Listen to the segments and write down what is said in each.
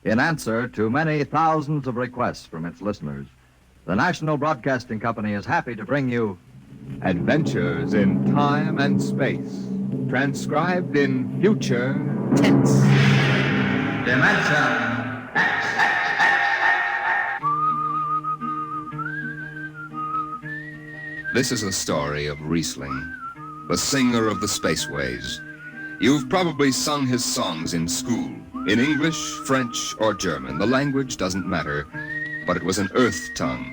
In answer to many thousands of requests from its listeners, the National Broadcasting Company is happy to bring you Adventures in Time and Space, transcribed in future tense. Dimension X. This is a story of Riesling, the singer of the spaceways. You've probably sung his songs in school, in English, French, or German. The language doesn't matter, but it was an earth tongue.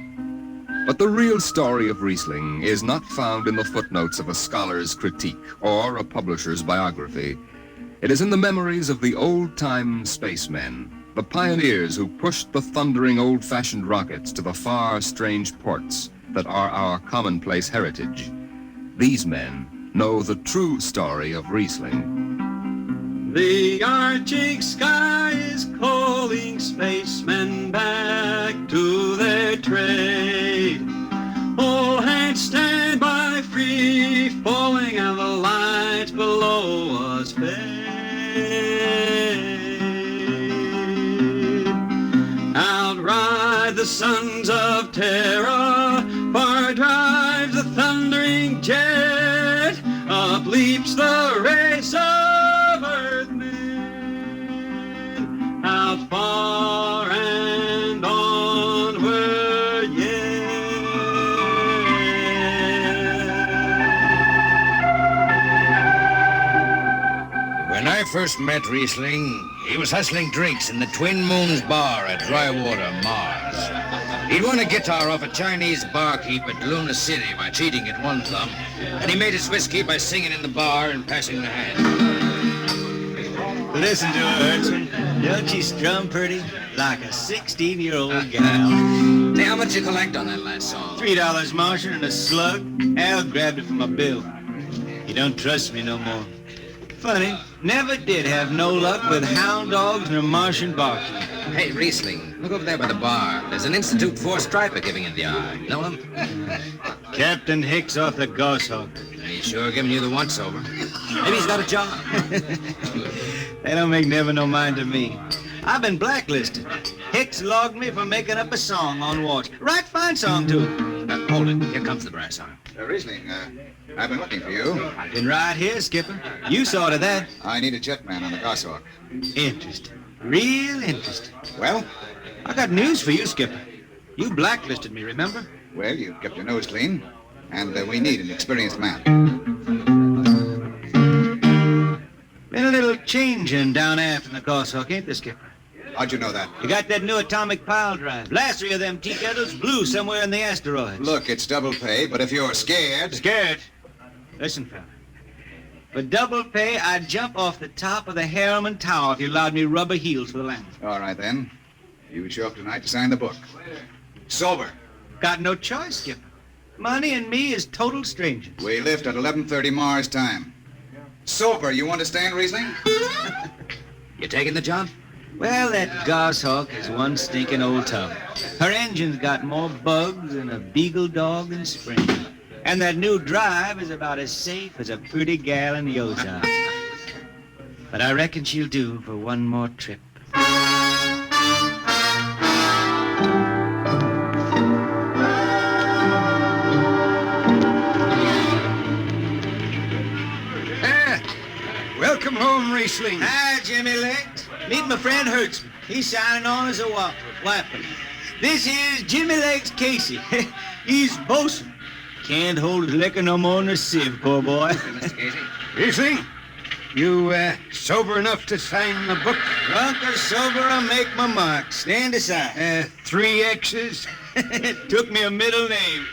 But the real story of Riesling is not found in the footnotes of a scholar's critique or a publisher's biography. It is in the memories of the old-time spacemen, the pioneers who pushed the thundering old-fashioned rockets to the far, strange ports that are our commonplace heritage. These men know the true story of Riesling. The arctic sky is calling spacemen back to their trade. All hands stand by, free falling, and the lights below us fade. Outride the sons of terror, far drives the thundering jet, up leaps the race of earthmen, out far and onward yet. When I first met Riesling, he was hustling drinks in the Twin Moons Bar at Drywater, Mars. He'd won a guitar off a Chinese barkeep at Luna City by cheating at one thumb, and he made his whiskey by singing in the bar and passing the hand. Listen to her, Hudson. Don't she strum pretty? Like a 16-year-old gal. Say, how much you collect on that last song? $3 Martian and a slug. Al grabbed it from my bill. He don't trust me no more. Funny, never did have no luck with hound dogs and a Martian barkeep. Hey, Riesling, look over there by the bar. There's an Institute 4 striper giving in the eye. Know him? Captain Hicks off the Goshawk. He's sure giving you the once-over. Maybe he's got a job. They don't make never no mind to me. I've been blacklisted. Hicks logged me for making up a song on watch. Right fine song, too. Hold it. Here comes the brass arm. Riesling, I've been looking for you. I've been right here, Skipper. You saw to that. I need a jetman on the Goshawk. Interesting. Real interesting. Well? I got news for you, Skipper. You blacklisted me, remember? Well, you kept your nose clean, and we need an experienced man. Been a little changing down aft in the Goshawk, ain't there, Skipper? How'd you know that? You got that new atomic pile drive. Last 3 of them tea kettles blew somewhere in the asteroids. Look, it's double pay, but if you're scared... Scared? Listen, fella. For double pay, I'd jump off the top of the Harriman Tower if you allowed me rubber heels for the landing. All right, then. You show up tonight to sign the book. Sober. Got no choice, Skipper. Money and me is total strangers. We lift at 11:30 Mars time. Sober, you understand, Riesling? You taking the job? Well, that Goshawk is one stinking old tub. Her engine's got more bugs than a beagle dog in spring. And that new drive is about as safe as a pretty gal in the ozone. But I reckon she'll do for one more trip. Welcome home, Riesling. Hi, Jimmy Legs. Meet my friend Hertzman. He's signing on as a whapper. This here's Jimmy Legs Casey. He's bosun. Can't hold his liquor no more than a sieve, poor boy. Mr. Casey? Riesling, you sober enough to sign the book? Drunk or sober, I make my mark. Stand aside. 3 X's? It took me a middle name.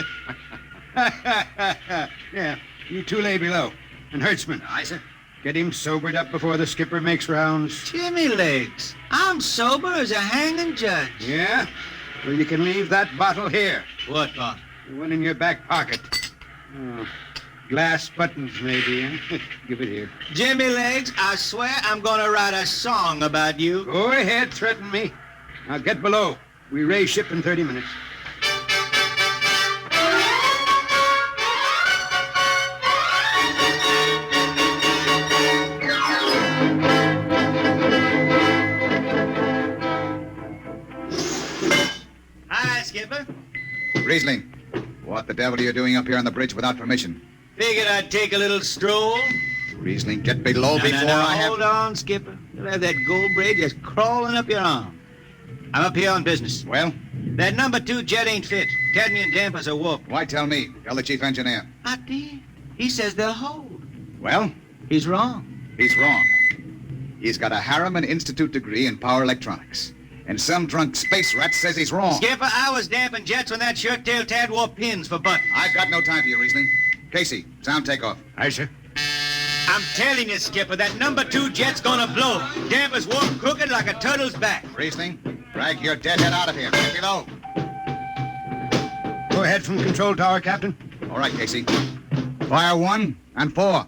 Yeah, you 2 lay below. And Hertzman. Aye, sir. Get him sobered up before the skipper makes rounds. Jimmy Legs, I'm sober as a hanging judge. Yeah? Well, you can leave that bottle here. What bottle? The one in your back pocket. Oh, glass buttons, maybe, huh? Give it here. Jimmy Legs, I swear I'm gonna write a song about you. Go ahead, threaten me. Now get below. We raise ship in 30 minutes. Skipper. Riesling, what the devil are you doing up here on the bridge without permission? Figured I'd take a little stroll. Riesling, get below before I have... Hold on, Skipper. You'll have that gold braid just crawling up your arm. I'm up here on business. Well, That number 2 jet ain't fit. Cadmium dampers are warped. why tell me? Tell the chief engineer. I did. He says they'll hold. Well, He's wrong. he's wrong. He's got a Harriman Institute degree in power electronics. And some drunk space rat says he's wrong. Skipper, I was damping jets when that shirt-tailed tad wore pins for buttons. I've got no time for you, Riesling. Casey, sound takeoff. Aye, sir. I'm telling you, Skipper, that number 2 jet's gonna blow. Dampers warped crooked like a turtle's back. Riesling, drag your deadhead out of here. Get below. Go ahead from the control tower, Captain. All right, Casey. Fire 1 and 4.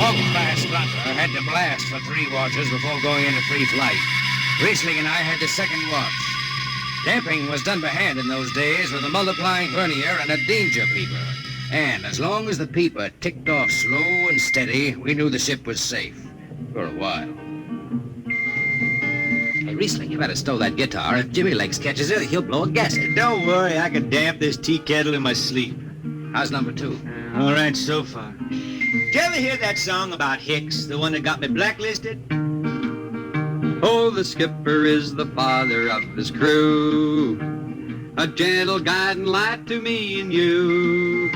Hawk-class Strata had to blast for 3 watches before going into free flight. Riesling and I had the second watch. Damping was done by hand in those days with a multiplying vernier and a danger peeper. And as long as the peeper ticked off slow and steady, we knew the ship was safe. For a while. Hey, Riesling, you better stow that guitar. If Jimmy Legs catches it, he'll blow a gasket. Don't worry, I can damp this tea kettle in my sleep. How's number 2? All right, so far. Did you ever hear that song about Hicks, the one that got me blacklisted? Oh, the skipper is the father of his crew, a gentle guiding light to me and you.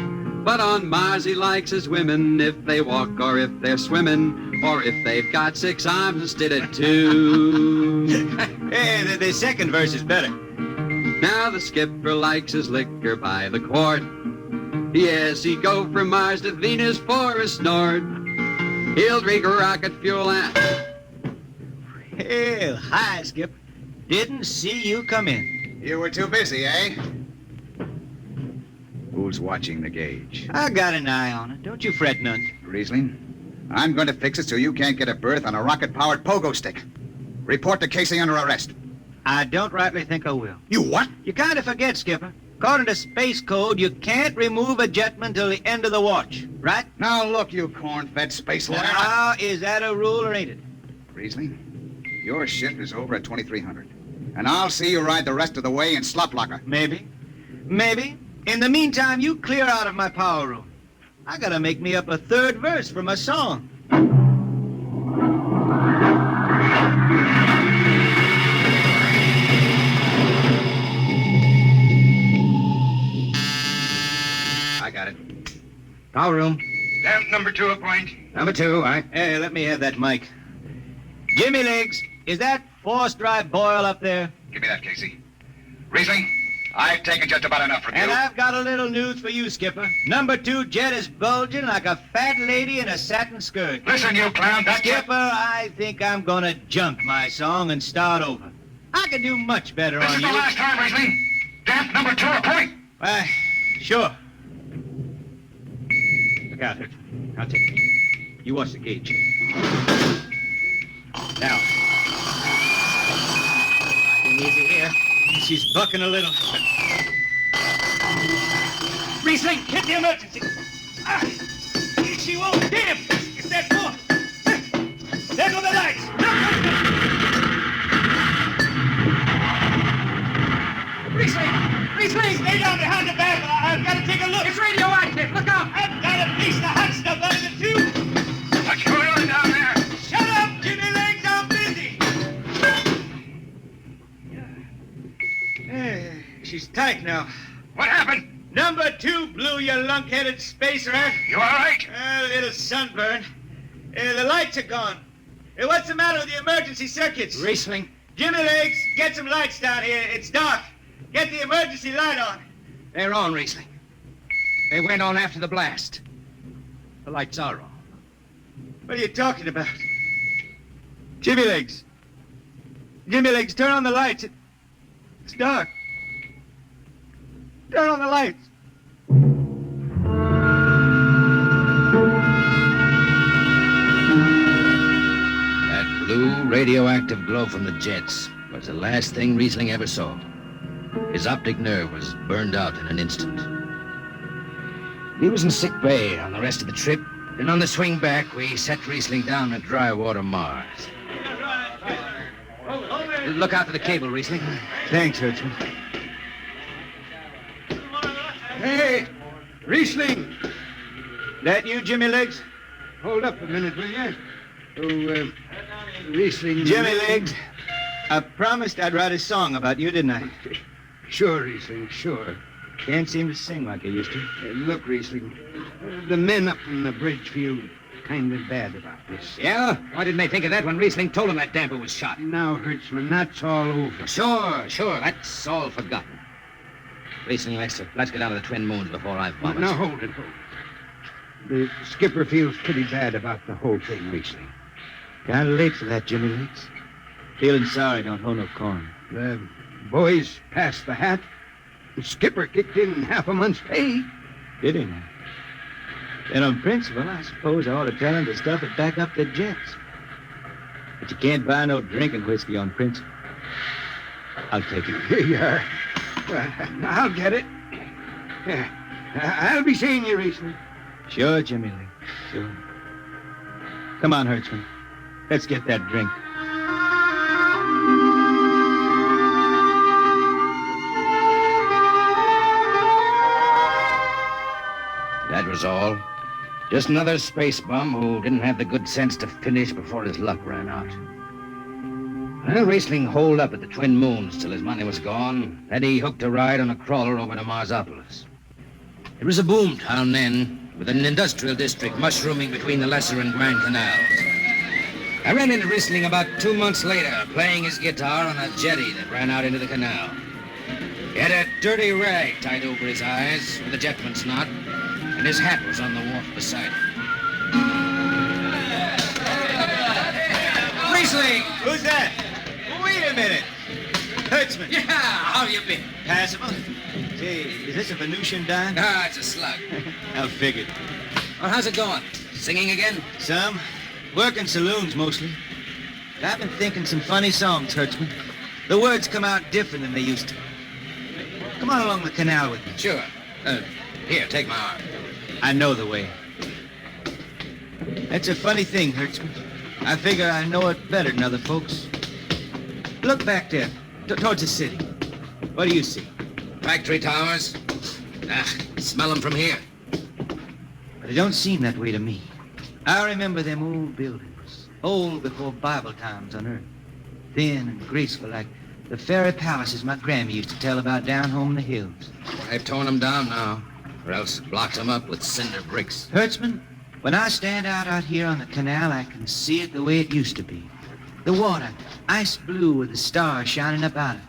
But on Mars he likes his women if they walk or if they're swimming, or if they've got 6 arms instead of 2. Hey, the second verse is better. Now the skipper likes his liquor by the quart. Yes, he'd go from Mars to Venus for a snort. He'll drink rocket fuel and... Hell, hi, Skipper. Didn't see you come in. You were too busy, eh? Who's watching the gauge? I got an eye on it. Don't you fret none. Riesling, I'm going to fix it so you can't get a berth on a rocket-powered pogo stick. Report to Casey under arrest. I don't rightly think I will. You what? You kind of forget, Skipper. According to space code, you can't remove a jetman till the end of the watch, right? Now look, you corn-fed space lawyer. Now, is that a rule or ain't it? Riesling, your shift is over at 2300. And I'll see you ride the rest of the way in slop locker. Maybe. Maybe. In the meantime, you clear out of my power room. I gotta make me up a 3rd verse for my song. I got it. Power room. Damp number 2 a point. Number 2, all right. Hey, let me have that mic. Jimmy Legs, is that force drive Boyle up there? Give me that, Casey. Riesling, I've taken just about enough from And you. I've got a little news for you, Skipper. Number 2 jet is bulging like a fat lady in a satin skirt. Listen, you clown, that's Skipper, I think I'm gonna junk my song and start over. I can do much better on you. time, Riesling. Damp number 2 a point. Why, sure. Look out, Hurt. I'll take it. You watch the gauge. Now. Easy here. She's bucking a little. Riesling, hit the emergency. Ah, she won't. Damn! It's that door. There go the lights. Riesling, stay down behind the barrel. I've got to take a look. It's radioactive. Look out. I've got a piece of hot stuff under the tube. What's going on down there? Shut up, Jimmy Legs. I'm busy. She's tight now. What happened? Number 2 blew, you lunk-headed space rat. You all right? A little sunburn. The lights are gone. What's the matter with the emergency circuits? Riesling. Jimmy Legs, get some lights down here. It's dark. Get the emergency light on. They're on, Riesling. They went on after the blast. The lights are on. What are you talking about? Jimmy Legs. Jimmy Legs, turn on the lights. It's dark. Turn on the lights. That blue radioactive glow from the jets was the last thing Riesling ever saw. His optic nerve was burned out in an instant. He was in sick bay on the rest of the trip. And on the swing back, we set Riesling down at Drywater, Mars. Look out for the cable, Riesling. Thanks, Hertzman. Hey, Riesling! That you, Jimmy Legs? Hold up a minute, will you? Oh, Riesling... Jimmy Legs, I promised I'd write a song about you, didn't I? Sure, Riesling, sure. Can't seem to sing like I used to. Look, Riesling, the men up in the bridge feel kind of bad about this. Yeah? Why didn't they think of that when Riesling told them that damper was shot? Now, Hertzman, that's all over. Sure. That's all forgotten. Riesling, let's go down to the Twin Moons before I vomit. Now, hold it. The skipper feels pretty bad about the whole thing, Riesling. Kind of late for that, Jimmy Legs. Feeling sorry don't hold no corn. The boys passed the hat. The skipper kicked in half a month's pay. Did he now? Then on principle, I suppose I ought to tell him to stuff it back up the jets. But you can't buy no drinking whiskey on principle. I'll take it. Here you are. I'll get it. Yeah. I'll be seeing you, Riesling. Sure, Jimmy Lee. Sure. Come on, Hertzman. Let's get that drink. That was all. Just another space bum who didn't have the good sense to finish before his luck ran out. Well, Riesling holed up at the Twin Moons till his money was gone. Then he hooked a ride on a crawler over to Marsopolis. It was a boom town then, with an industrial district mushrooming between the Lesser and Grand Canals. I ran into Riesling about 2 months later, playing his guitar on a jetty that ran out into the canal. He had a dirty rag tied over his eyes with a jetman's knot, and his hat was on the wharf beside him. Riesling! Who's that? Wait a minute. Hertzman. Yeah, how you been? Passable. Say, is this a Venusian dime? Ah, it's a slug. I figured. Well, how's it going? Singing again? Some. Working saloons, mostly. I've been thinking some funny songs, Hertzman. The words come out different than they used to. Come on along the canal with me. Sure. Here, take my arm. I know the way. That's a funny thing, Hertzman. I figure I know it better than other folks. Look back there, towards the city. What do you see? Factory towers? Smell them from here. But it don't seem that way to me. I remember them old buildings, old before Bible times on earth. Thin and graceful like the fairy palaces my Grammy used to tell about down home in the hills. They've torn them down now, or else blocked them up with cinder bricks. Hertzman, when I stand out here on the canal, I can see it the way it used to be. The water, ice blue with the stars shining up out of it.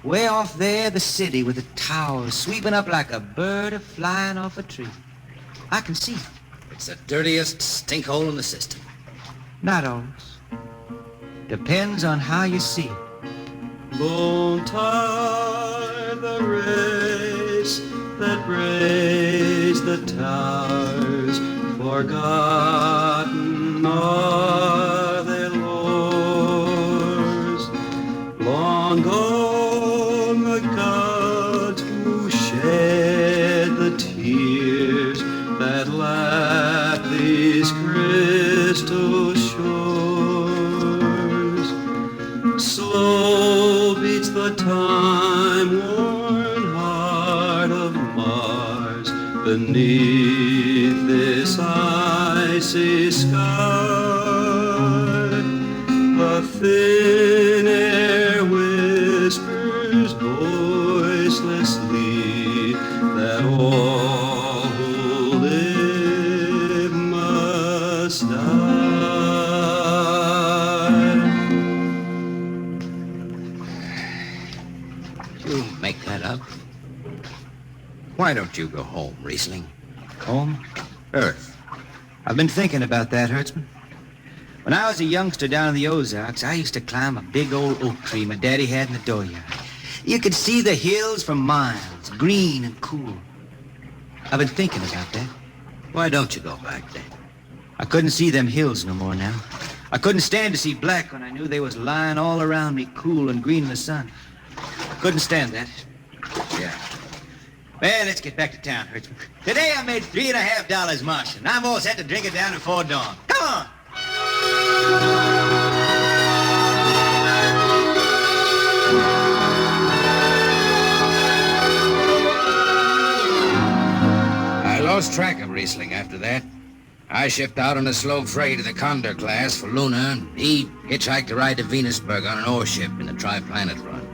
Way off there, the city with the towers sweeping up like a bird flying off a tree. I can see it. It's the dirtiest stinkhole in the system. Not always. Depends on how you see it. Won't tide the race that raised the towers, forgotten are their lores. Long gone the gods who shed the tears that lap these crystal shores. Slow beats the time-worn heart of Mars beneath this icy sky. The thin air whispers voicelessly that all who live must die. You make that up? Why don't you go home, Riesling? Home? Earth. I've been thinking about that, Hertzman. When I was a youngster down in the Ozarks, I used to climb a big old oak tree my daddy had in the dooryard. You could see the hills for miles, green and cool. I've been thinking about that. Why don't you go back then? I couldn't see them hills no more now. I couldn't stand to see black when I knew they was lying all around me, cool and green in the sun. I couldn't stand that. Yeah. Well, let's get back to town, Hertzman. Today I made $3.50 Martian. I'm all set to drink it down before dawn. Come on! I lost track of Riesling after that. I shipped out on a slow freight of the Condor class for Luna. He hitchhiked to ride to Venusberg on an ore ship in the Tri-Planet run.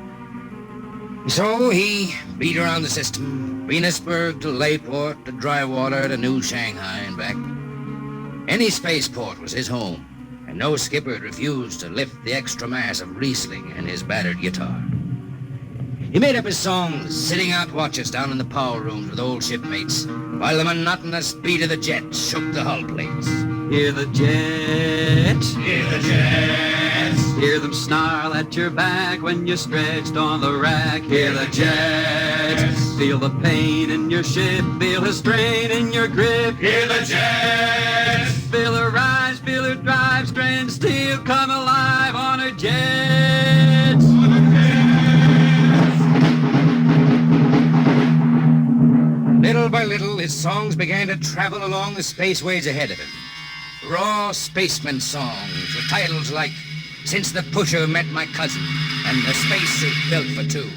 So he beat around the system, Venusberg to Layport to Drywater to New Shanghai and back. Any spaceport was his home, and no skipper had refused to lift the extra mass of Riesling and his battered guitar. He made up his songs, sitting out watches down in the power rooms with old shipmates, while the monotonous beat of the jets shook the hull plates. Hear the jets. Hear the jets. Hear them snarl at your back when you're stretched on the rack. Hear the jets. Feel the pain in your ship. Feel the strain in your grip. Hear the jets. Feel her rise, feel her drive. Strand steel come alive on her jets. Little by little, his songs began to travel along the spaceways ahead of him. Raw spaceman songs with titles like Since the Pusher Met My Cousin and A Spacesuit Built for Two.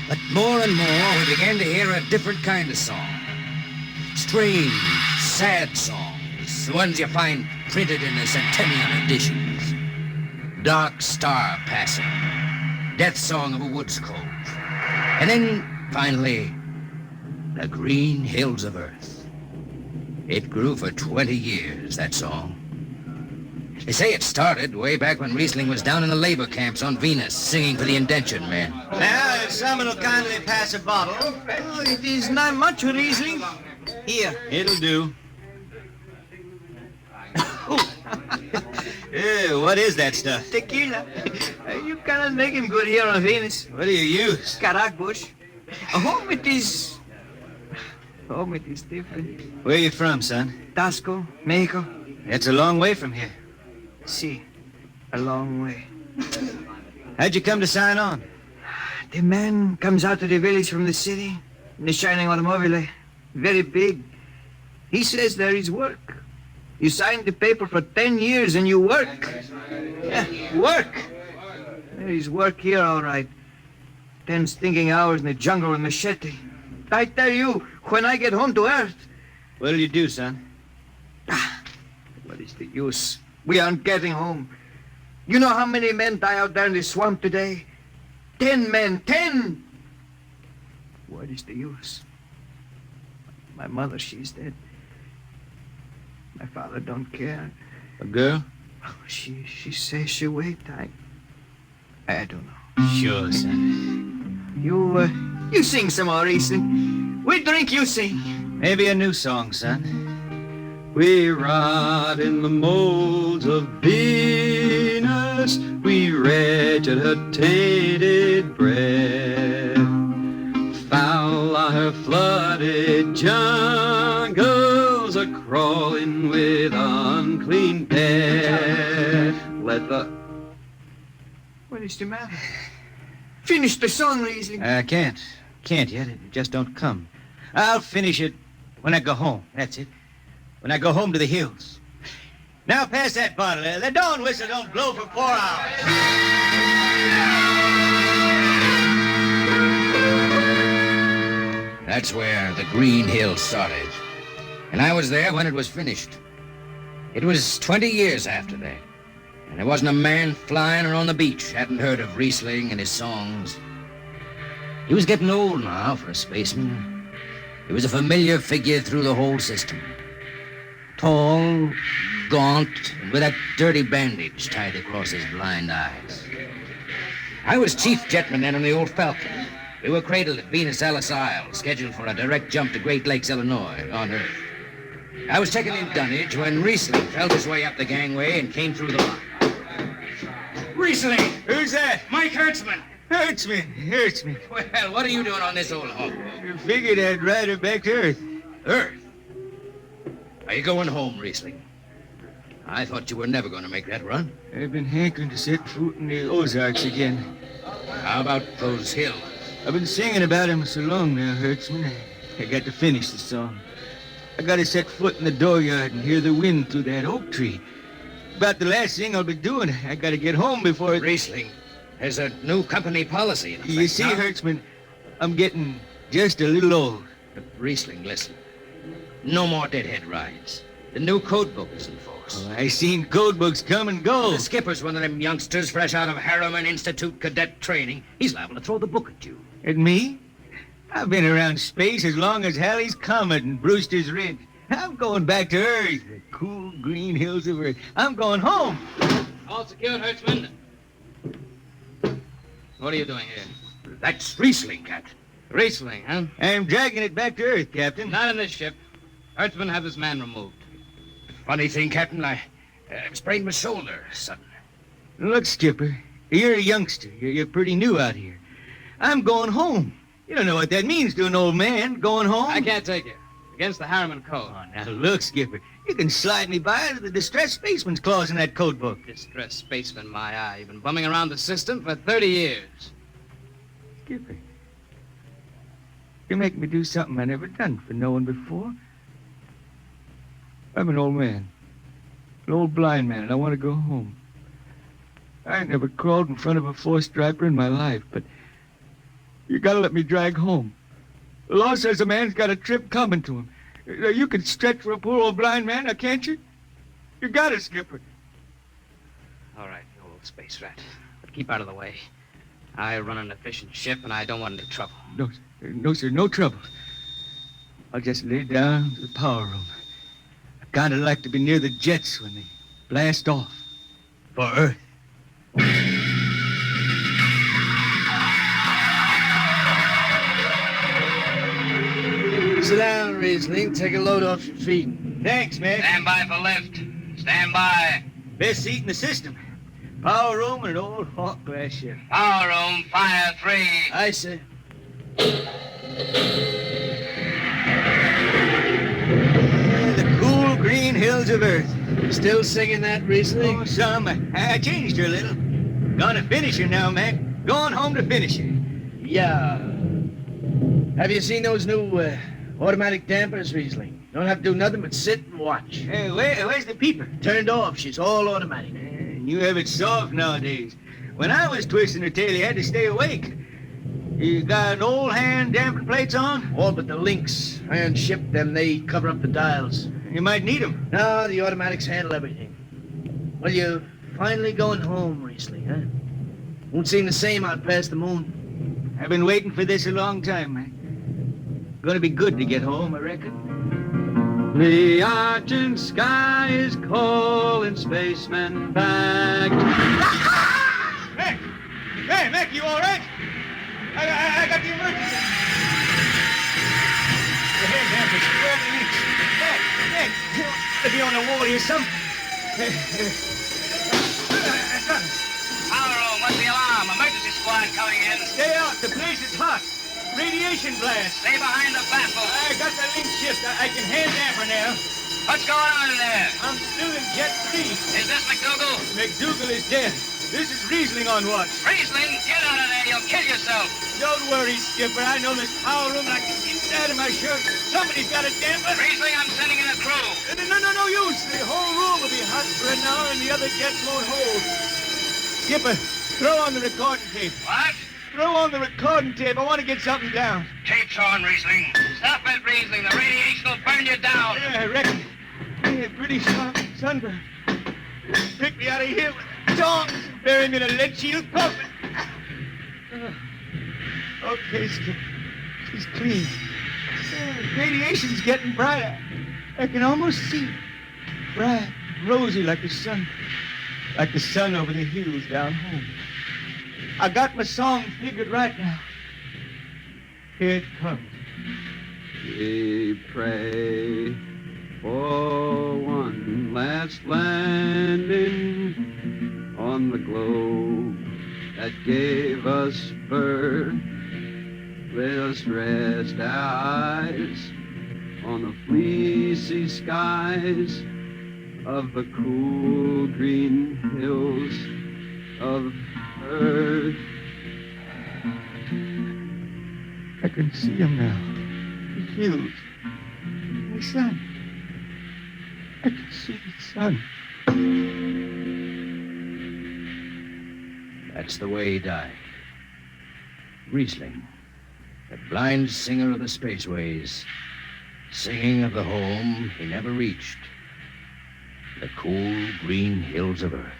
But more and more, we began to hear a different kind of song. Strange, sad songs, the ones you find printed in the centennial editions. Dark Star Passing, Death Song of a Woods Cove. And then, finally, The Green Hills of Earth. It grew for 20 years, that song. They say it started way back when Riesling was down in the labor camps on Venus, singing for the indentured men. Now, if someone will kindly pass a bottle. Oh, it is not much, Riesling. Here. It'll do. What is that stuff? Tequila. You cannot make him good here on Venus. What do you use? Caracush. Home it is... Home it is different. Where you from, son? Tasco, Mexico. That's a long way from here. See, a long way. How'd you come to sign on? The man comes out to the village from the city in the shining automobile. Very big. He says there is work. You sign the paper for 10 years and you work. Yeah, work. There is work here, all right. 10 stinking hours in the jungle with machete. I tell you, when I get home to Earth... What'll you do, son? What is the use? We aren't getting home. You know how many men die out there in the swamp today? 10 men, 10! What is the use? My mother, she's dead. My father don't care. A girl? Oh, she says she wait. I don't know. Sure, son. You sing some more, Riesling. We drink, you sing. Maybe a new song, son. We rot in the molds of Venus. We wretched her tainted breath. Foul are her flooded jungles, a crawling with unclean death. Let the... What is the matter? Finish the song, Riesling. I can't. Can't yet. It just don't come. I'll finish it when I go home. That's it. When I go home to the hills. Now pass that bottle. The dawn whistle don't blow for 4 hours. That's where the Green Hills started. And I was there when it was finished. It was 20 years after that. And there wasn't a man flying or on the beach hadn't heard of Riesling and his songs. He was getting old now for a spaceman. He was a familiar figure through the whole system. Tall, gaunt, and with that dirty bandage tied across his blind eyes. I was chief jetman then on the old Falcon. We were cradled at Venus Ellis Isle, scheduled for a direct jump to Great Lakes, Illinois, on Earth. I was checking in dunnage when Riesling felt his way up the gangway and came through the lock. Riesling! Who's that? Mike Hertzman! Hurts me. Well, what are you doing on this old hog? You figured I'd ride her back to Earth. Earth? Are you going home, Riesling? I thought you were never going to make that run. I've been hankering to set foot in the Ozarks again. How about those hills? I've been singing about him so long now, Hertzman. I got to finish the song. I got to set foot in the dooryard and hear the wind through that oak tree. About the last thing I'll be doing. I got to get home before it... Riesling, there's a new company policy. in You effect see, now. Hertzman, I'm getting just a little old. But Riesling, listen. No more deadhead rides. The new code book is in force. Oh, I seen code books come and go. The skipper's one of them youngsters fresh out of Harriman Institute cadet training. He's liable to throw the book at you. At me? I've been around space as long as Halley's Comet and Brewster's Ridge. I'm going back to Earth, the cool green hills of Earth. I'm going home. All secured, Hertzman. What are you doing here? That's Riesling, Captain. Riesling, huh? I'm dragging it back to Earth, Captain. Not in this ship. Hertzman, have this man removed. Funny thing, Captain, I sprained my shoulder suddenly. Look, Skipper, you're a youngster. You're pretty new out here. I'm going home. You don't know what that means to an old man, going home. I can't take it. Against the Harriman Code. Oh, now look, Skipper. You can slide me by to the distressed spaceman's clause in that code book. Distressed spaceman, my eye. You've been bumming around the system for 30 years. Skipper, you make me do something I never done for no one before. I'm an old man, an old blind man, and I want to go home. I ain't never crawled in front of a four-striper in my life, but you gotta let me drag home. The law says a man's got a trip coming to him. You can stretch for a poor old blind man, now can't you? You got it, Skipper. All right, you old space rat. But keep out of the way. I run an efficient ship, and I don't want any trouble. No, sir, no trouble. I'll just lay down to the power room. I kind of like to be near the jets when they blast off for Earth. Sit down, Riesling. Take a load off your feet. Thanks, man. Stand by for lift. Stand by. Best seat in the system. Power room and an old Hawk glass ship. Power room, fire 3. Aye, sir. The cool green hills of Earth. Still singing that, Riesling? Oh, some. I changed her a little. Gonna finish her now, man. Going home to finish her. Yeah. Have you seen those new automatic dampers, Riesling? Don't have to do nothing but sit and watch. Hey, where's the peeper? Turned off. She's all automatic. You have it soft nowadays. When I was twisting her tail, you had to stay awake. You got an old hand damping plates on? All but the links. Iron ship them. They cover up the dials. You might need them. No, the automatics handle everything. Well, you're finally going home, Riesling, huh? Won't seem the same out past the moon. I've been waiting for this a long time, man. Gonna be good to get home, I reckon. The argent sky is calling spacemen back. Mac, you all right? I got the emergency. The hand dampers square the links. Mac, you ought to be on the wall here, some. Power room, what's the alarm? Emergency squad coming in. Stay out, the place is hot. Radiation blast. Stay behind the baffle. I got the link shift. I can hand damper now. What's going on in there? I'm still in jet 3. Is this McDougal? McDougal is dead. This is Riesling on watch. Riesling, get out of there. You'll kill yourself. Don't worry, Skipper. I know this power room like the inside of my shirt. Somebody's got a damper. Riesling, I'm sending in a crew. No use. The whole room will be hot for an hour and the other jets won't hold. Skipper, throw on the recording tape. What? Throw on the recording tape. I want to get something down. Tape's on, Riesling. Stop it, Riesling. The radiation will burn you down. Yeah, I reckon. Yeah, pretty strong sunburn. Pick me out of here with tongs and bury me in a lead shield coffin. Okay, Skip. She's clean. Radiation's getting brighter. I can almost see it. Bright, rosy like the sun. Like the sun over the hills down home. I got my song figured right now. Here it comes. We pray for one last landing on the globe that gave us birth. Let us rest our eyes on the fleecy skies of the cool green hills of Earth. can see him now. The hills. The sun. I can see the sun. That's the way he died. Riesling, the blind singer of the spaceways, singing of the home he never reached, the cool green hills of Earth.